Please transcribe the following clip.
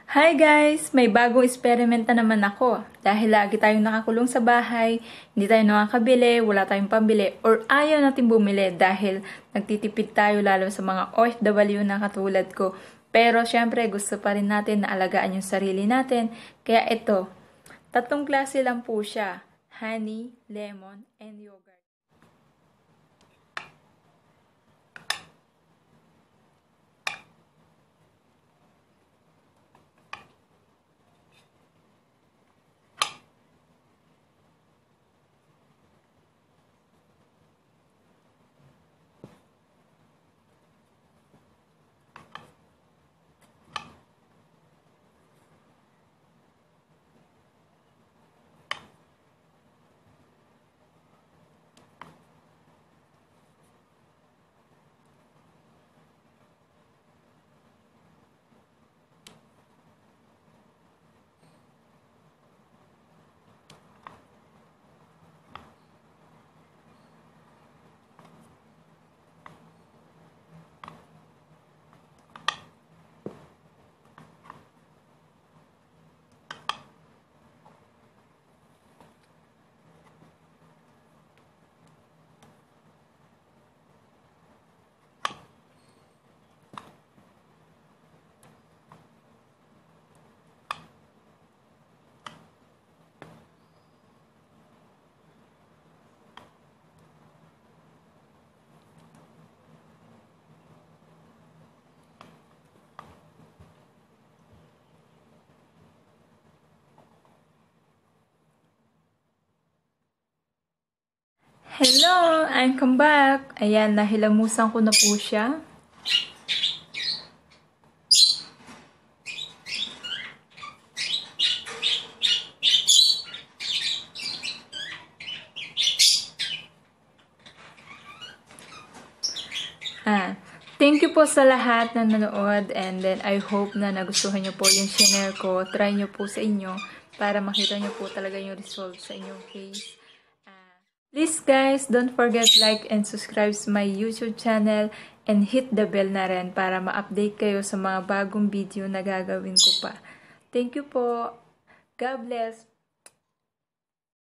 Hi guys! May bagong experiment na naman ako. Dahil lagi tayong nakakulong sa bahay, hindi tayo nakakabili, wala tayong pambili, or ayaw natin bumili dahil nagtitipid tayo lalo sa mga OFW na katulad ko. Pero syempre gusto pa rin natin na alagaan yung sarili natin. Kaya ito, 3 klase lang po siya. Honey, lemon, and yogurt. Hello! I'm come back! Ayan, nahilamusan ko na po siya. Thank you po sa lahat na nanood, and then I hope na nagustuhan nyo po yung share ko. Try nyo po sa inyo para makita nyo po talaga yung result sa inyong face. Please guys, don't forget like and subscribe to my YouTube channel and hit the bell na rin para ma-update kayo sa mga bagong video na gagawin ko pa. Thank you po. God bless.